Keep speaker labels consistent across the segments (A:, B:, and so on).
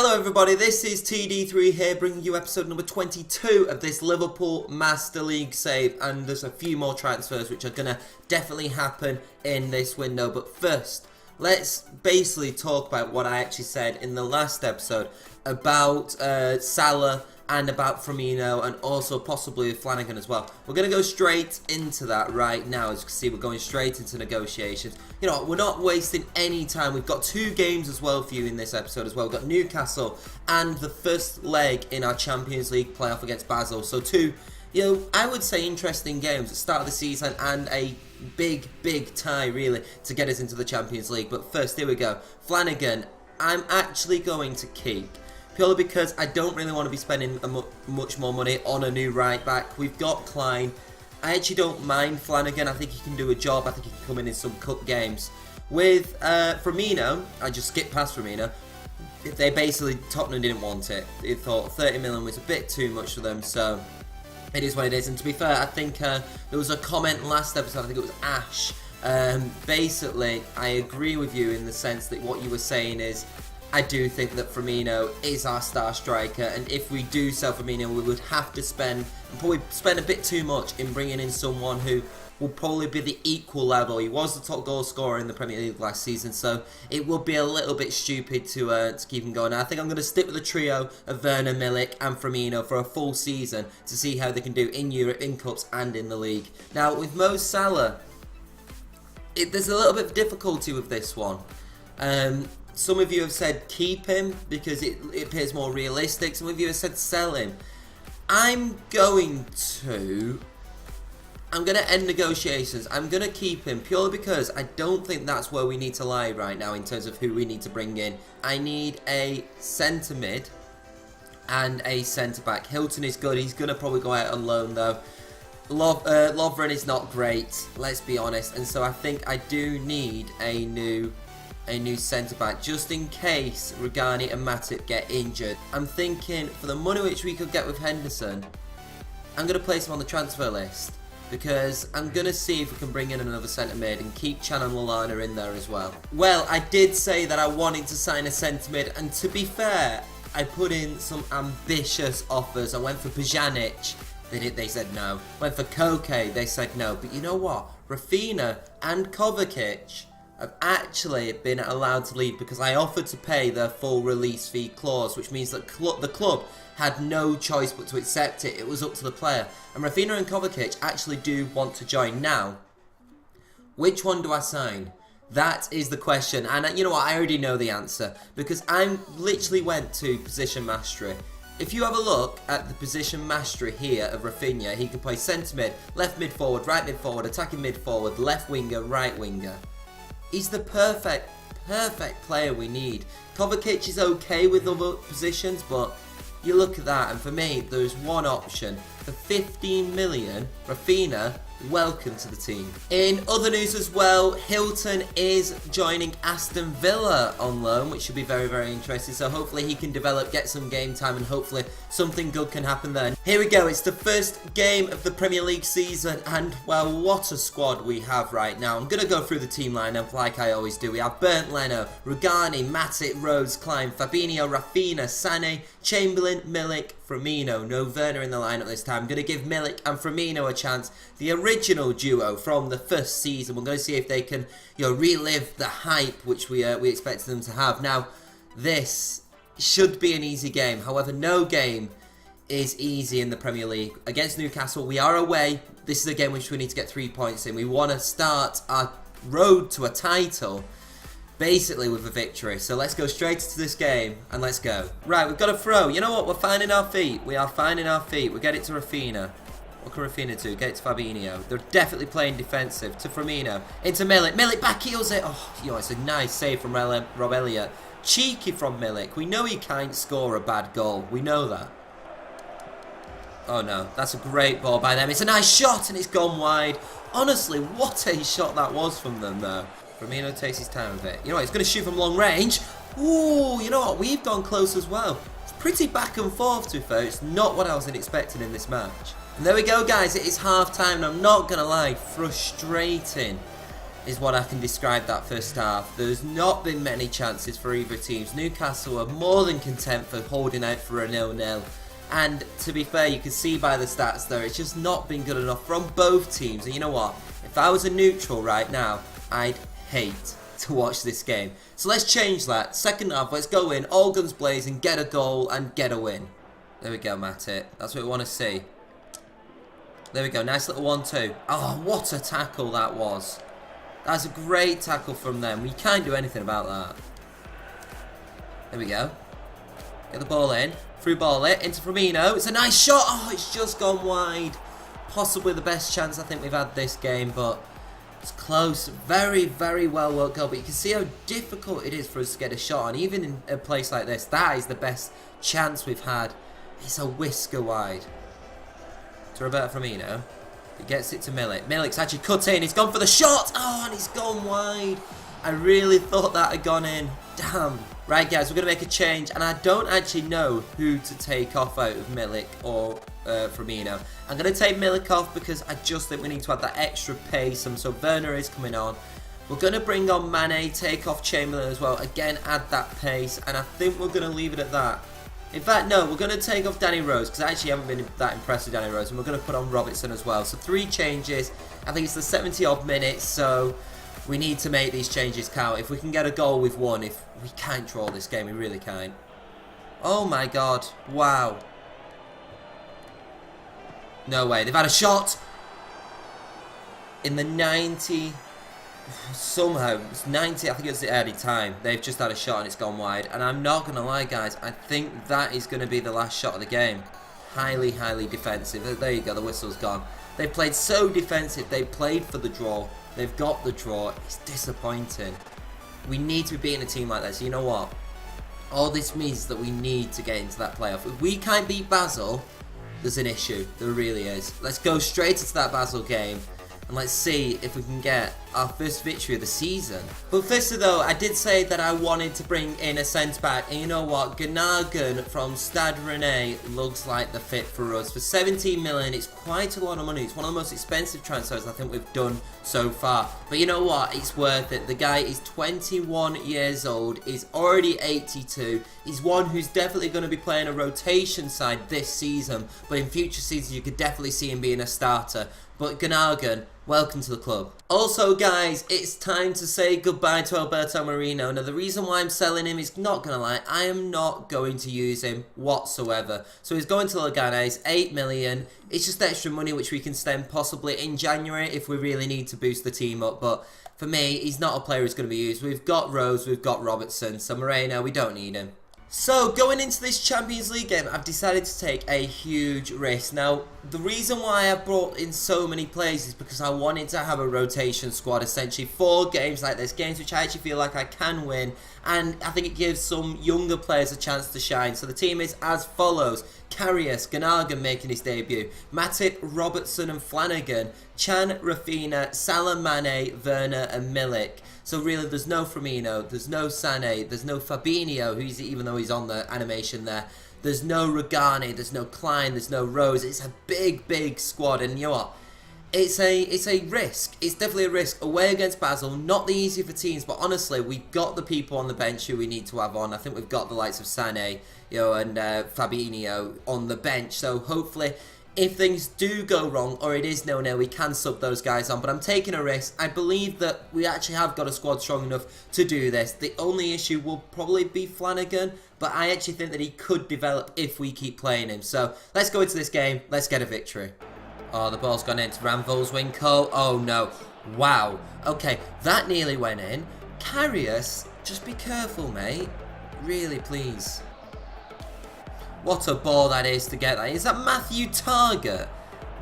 A: Hello everybody, this is TD3 here, bringing you episode number 22 of this Liverpool Master League save, and there's a few more transfers which are going to definitely happen in this window. But first, let's basically talk about what I actually said in the last episode about Salah and about Firmino, and also possibly Flanagan as well. We're going to go straight into that right now. As you can see, we're going straight into negotiations. You know, we're not wasting any time. We've got two games as well for you in this episode as well. We've got Newcastle and the first leg in our Champions League playoff against Basel. So two, you know, I would say interesting games at the start of the season, and a big tie really to get us into the Champions League. But first, here we go. Flanagan, I'm actually going to keep. Purely because I don't really want to be spending much more money on a new right back. We've got Klein. I actually don't mind Flanagan. I think he can do a job. I think he can come in some cup games. With Firmino, I just skipped past Firmino. They basically, Tottenham didn't want it. They thought 30 million was a bit too much for them, so it is what it is. And to be fair, I think there was a comment last episode, I think it was Ash. Basically, I agree with you in the sense that what you were saying is, I do think that Firmino is our star striker, and if we do sell Firmino, we would have to spend, and probably spend a bit too much in bringing in someone who will probably be the equal level. He was the top goal scorer in the Premier League last season, so it would be a little bit stupid to keep him going. I think I'm going to stick with the trio of Werner, Milik and Firmino for a full season to see how they can do in Europe, in Cups and in the league. Now, with Mo Salah, there's a little bit of difficulty with this one. Some of you have said keep him because it appears more realistic. Some of you have said sell him. I'm going to end negotiations. I'm going to keep him purely because I don't think that's where we need to lie right now in terms of who we need to bring in. I need a centre mid and a centre back. Hilton is good. He's going to probably go out on loan though. Lovren is not great, let's be honest. And so I think I do need a new centre back just in case Regani and Matip get injured. I'm thinking for the money which we could get with Henderson, I'm going to place him on the transfer list because I'm going to see if we can bring in another centre mid and keep Chan and Lallana in there as well. Well, I did say that I wanted to sign a centre mid, and to be fair, I put in some ambitious offers. I went for Pjanic. They said no. Went for Koke. They said no. But you know what? Rafinha and Kovacic have actually been allowed to leave because I offered to pay their full release fee clause, which means that the club had no choice but to accept it. It was up to the player. And Rafinha and Kovacic actually do want to join. Now, which one do I sign? That is the question. And you know what? I already know the answer because I literally went to position mastery. If you have a look at the position mastery here of Rafinha, he can play centre mid, left mid forward, right mid forward, attacking mid forward, left winger, right winger. He's the perfect player we need. Kovacic is okay with other positions, but you look at that, and for me, there's one option. For 15 million, Rafinha, welcome to the team. In other news as well, Hilton is joining Aston Villa on loan, which should be very interesting. So hopefully he can develop, get some game time, and hopefully something good can happen there. Here we go, it's the first game of the Premier League season, and well, what a squad we have right now. I'm going to go through the team lineup like I always do. We have Bernd Leno, Rugani, Matip, Rhodes, Klein, Fabinho, Rafinha, Sané, Chamberlain, Milik, Firmino. No Werner in the lineup this time. I'm going to give Milik and Firmino a chance. The original duo from the first season. We're going to see if they can, you know, relive the hype which we expected them to have. Now, this should be an easy game. However, no game is easy in the Premier League. Against Newcastle, we are away. This is a game which we need to get 3 points in. We want to start our road to a title basically with a victory. So let's go straight into this game and let's go. Right, we've got a throw. You know what? We're finding our feet. We are finding our feet. We get it to Rafinha. What can Rafinha do? Get it to Fabinho. They're definitely playing defensive. To Firmino. Into Milik. Milik back heels it. Oh, you know, it's a nice save from Rob Elliott. Cheeky from Milik. We know he can't score a bad goal. We know that. Oh no, that's a great ball by them. It's a nice shot and it's gone wide. Honestly, what a shot that was from them though. Firmino takes his time with it. You know what, he's going to shoot from long range. Ooh, you know what, we've gone close as well. It's pretty back and forth to be fair. It's not what I was expecting in this match. And there we go guys, it is half time and I'm not going to lie, frustrating. is what I can describe that first half. There's not been many chances for either teams. Newcastle are more than content for holding out for a 0-0. And to be fair, you can see by the stats there, it's just not been good enough from both teams. And you know what? If I was a neutral right now, I'd hate to watch this game. So let's change that. Second half, let's go in, all guns blazing, get a goal and get a win. There we go, Matip. That's what we want to see. There we go, nice little 1-2. Oh, what a tackle that was. That's a great tackle from them. We can't do anything about that. There we go. Get the ball in. Through ball it into Firmino. It's a nice shot. Oh, it's just gone wide. Possibly the best chance I think we've had this game, but it's close. Very, very well worked goal. But you can see how difficult it is for us to get a shot on. Even in a place like this, that is the best chance we've had. It's a whisker wide. To Roberto Firmino. He gets it to Milik. Milik's actually cut in. He's gone for the shot. Oh, and he's gone wide. I really thought that had gone in. Damn. Right, guys, we're going to make a change. And I don't actually know who to take off out of Milik or Firmino. I'm going to take Milik off because I just think we need to add that extra pace. And so Werner is coming on. We're going to bring on Mane, take off Chamberlain as well. Again, add that pace. And I think we're going to leave it at that. In fact, no, we're going to take off Danny Rose because I actually haven't been that impressed with Danny Rose. And we're going to put on Robertson as well. So 3 changes. I think it's the 70-odd minutes. So we need to make these changes count. If we can get a goal with one, if we can't draw this game, we really can't. Oh my god. Wow. No way. They've had a shot. In the 90... Somehow, it's 90, I think it's the added time. They've just had a shot and it's gone wide. And I'm not going to lie, guys. I think that is going to be the last shot of the game. Highly, highly defensive. There you go, the whistle's gone. They played so defensive. They played for the draw. They've got the draw. It's disappointing. We need to be beating a team like this. You know what? All this means that we need to get into that playoff. If we can't beat Basel, there's an issue. There really is. Let's go straight into that Basel game. And let's see if we can get our first victory of the season. But firstly though, I did say that I wanted to bring in a centre-back. And you know what? Gunnagan from Stade Rennais looks like the fit for us. For 17 million, it's quite a lot of money. It's one of the most expensive transfers I think we've done so far. But you know what? It's worth it. The guy is 21 years old. He's already 82. He's one who's definitely going to be playing a rotation side this season. But in future seasons, you could definitely see him being a starter. But Gunnagan, welcome to the club. Also guys, it's time to say goodbye to Alberto Moreno. Now the reason why I'm selling him is, not gonna lie, I am not going to use him whatsoever. So he's going to Leganés, 8 million. It's just extra money which we can spend possibly in January if we really need to boost the team up. But for me, he's not a player who's going to be used. We've got Rose, we've got Robertson. So Moreno, we don't need him. So, going into this Champions League game, I've decided to take a huge risk. Now, the reason why I brought in so many players is because I wanted to have a rotation squad, essentially, for games like this. Games which I actually feel like I can win, and I think it gives some younger players a chance to shine. So the team is as follows. Karius, Gunnagan making his debut, Matip, Robertson and Flanagan, Chan, Rafinha, Salah, Mane, Werner and Milik. So really there's no Firmino, there's no Sané, there's no Fabinho, even though he's on the animation there. There's no Rugani, there's no Klein, there's no Rose. It's a big, big squad, and you know what? It's a risk. It's definitely a risk. Away against Basel, not the easier for teams, but honestly, we've got the people on the bench who we need to have on. I think we've got the likes of Sané, and Fabinho on the bench. So hopefully, if things do go wrong, or it is 0-0, we can sub those guys on. But I'm taking a risk. I believe that we actually have got a squad strong enough to do this. The only issue will probably be Flanagan, but I actually think that he could develop if we keep playing him. So let's go into this game. Let's get a victory. Oh, the ball's gone into Ramvol's wing. Cole. Oh, no. Wow. Okay, that nearly went in. Karius, just be careful, mate. Really, please. What a ball that is to get that. Is that Matthew Target?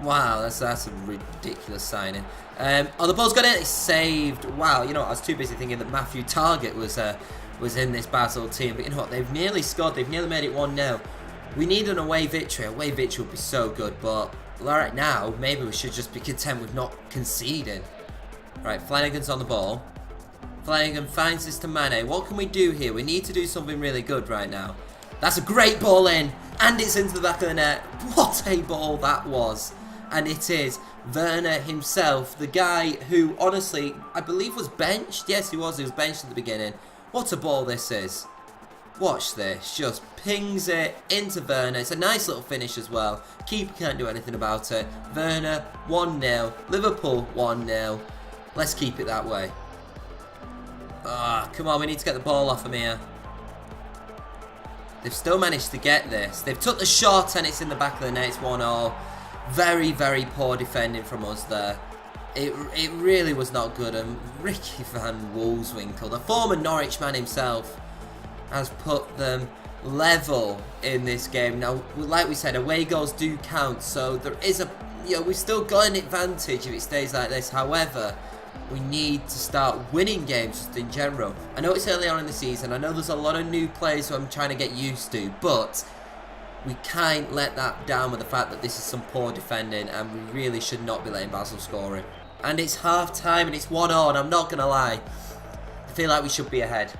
A: Wow, that's a ridiculous signing. Oh, the ball's gone in. It's saved. Wow, you know what? I was too busy thinking that Matthew Target was in this Basel team. But you know what? They've nearly scored. They've nearly made it 1-0. We need an away victory. Away victory would be so good, but right now, maybe we should just be content with not conceding. Right, Flanagan's on the ball. Flanagan finds this to Mane. What can we do here? We need to do something really good right now. That's a great ball in, and it's into the back of the net. What a ball that was. and it is Werner himself, the guy who, honestly, I believe was benched. Yes, he was benched at the beginning. What a ball this is. Watch this, just pings it into Werner. It's a nice little finish as well. Keeper can't do anything about it. Werner, 1-0. Liverpool, 1-0. Let's keep it that way. Ah, come on, we need to get the ball off him here. They've still managed to get this. They've took the shot and it's in the back of the net. It's 1-0. Very, very poor defending from us there. It really was not good. And Ricky van Wolfswinkel, the former Norwich man himself, has put them level in this game. Now, like we said, away goals do count, so there is a, we've still got an advantage if it stays like this. However, we need to start winning games just in general. I know it's early on in the season. I know there's a lot of new players who I'm trying to get used to, but we can't let that down with the fact that this is some poor defending, and we really should not be letting Basel score it. And it's half time and it's 1-0, and I'm not going to lie, I feel like we should be ahead.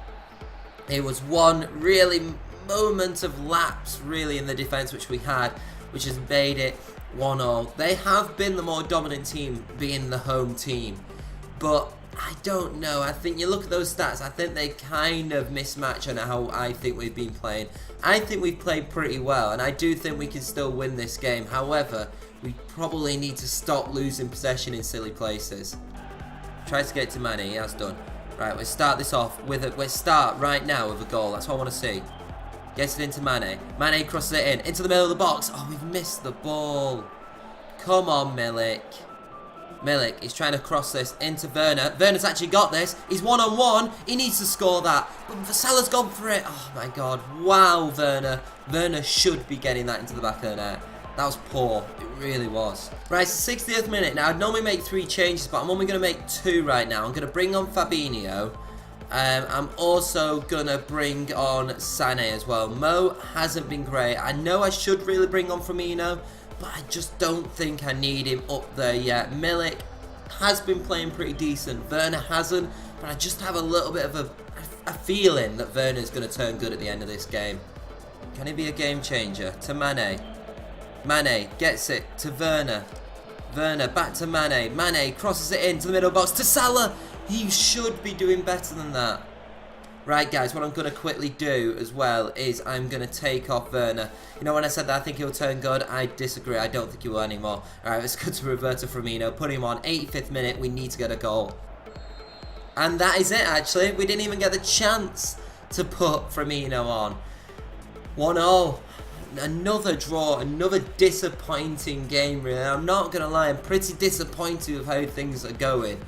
A: It was one really moment of lapse really in the defence which we had, which has made it 1-0. They have been the more dominant team, being the home team, but I don't know. I think you look at those stats, I think they kind of mismatch on how I think we've been playing. I think we've played pretty well, and I do think we can still win this game. However, we probably need to stop losing possession in silly places. Try to get to Mane, he has done. Right, let's start this off with a, let's start right now with a goal. That's what I want to see. Gets it into Mane. Mane crosses it into the middle of the box. Oh, we've missed the ball. Come on, Milik. Milik is trying to cross this into Werner. Werner's actually got this. He's 1-on-1. He needs to score that. But Salah's gone for it. Oh, my God. Wow, Werner. Werner should be getting that into the back of the net. That was poor. It really was. Right, it's the 60th minute. Now, I'd normally make 3 changes, but I'm only going to make 2 right now. I'm going to bring on Fabinho. I'm also going to bring on Sané as well. Mo hasn't been great. I know I should really bring on Firmino, but I just don't think I need him up there yet. Milik has been playing pretty decent. Werner hasn't, but I just have a little bit of a feeling that Werner's going to turn good at the end of this game. Can he be a game changer? To Mane. Mane gets it to Werner. Werner back to Mane. Mane crosses it into the middle box to Salah. He should be doing better than that. Right, guys, what I'm going to quickly do as well is I'm going to take off Werner. You know, when I said that I think he'll turn good, I disagree. I don't think he will anymore. Alright, let's go to Roberto Firmino. Put him on. 85th minute. We need to get a goal. And that is it, actually. We didn't even get the chance to put Firmino on. 1-0. Another draw, another disappointing game, really. I'm not going to lie, I'm pretty disappointed with how things are going.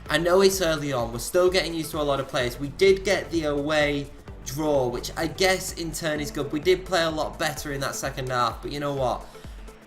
A: I know it's early on, we're still getting used to a lot of players. We did get the away draw, which I guess in turn is good. We did play a lot better in that second half, but you know what?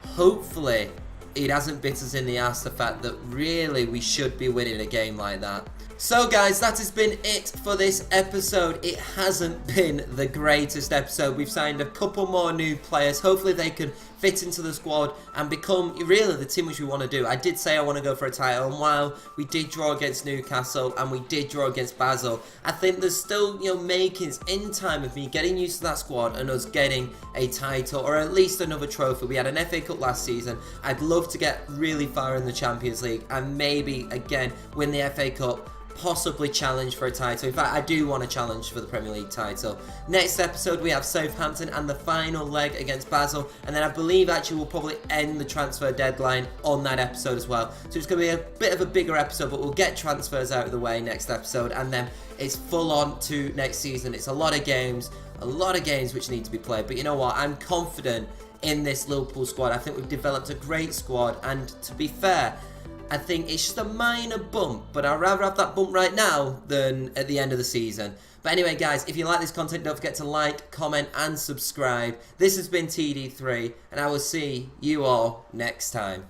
A: Hopefully it hasn't bit us in the ass, the fact that really we should be winning a game like that. So guys, that has been it for this episode. It hasn't been the greatest episode. We've signed a couple more new players. Hopefully they can fit into the squad and become really the team which we want to do. I did say I want to go for a title, and while we did draw against Newcastle and we did draw against Basel, I think there's still, makings in time of me getting used to that squad and us getting a title or at least another trophy. We had an FA Cup last season. I'd love to get really far in the Champions League and maybe again win the FA Cup. Possibly challenge for a title. In fact, I do want to challenge for the Premier League title. Next episode we have Southampton and the final leg against Basel, and then I believe actually we'll probably end the transfer deadline on that episode as well. So it's going to be a bit of a bigger episode, but we'll get transfers out of the way next episode, and then it's full on to next season. It's a lot of games which need to be played, but you know what, I'm confident in this Liverpool squad. I think we've developed a great squad, and to be fair, I think it's just a minor bump, but I'd rather have that bump right now than at the end of the season. But anyway, guys, if you like this content, don't forget to like, comment, and subscribe. This has been TD3, and I will see you all next time.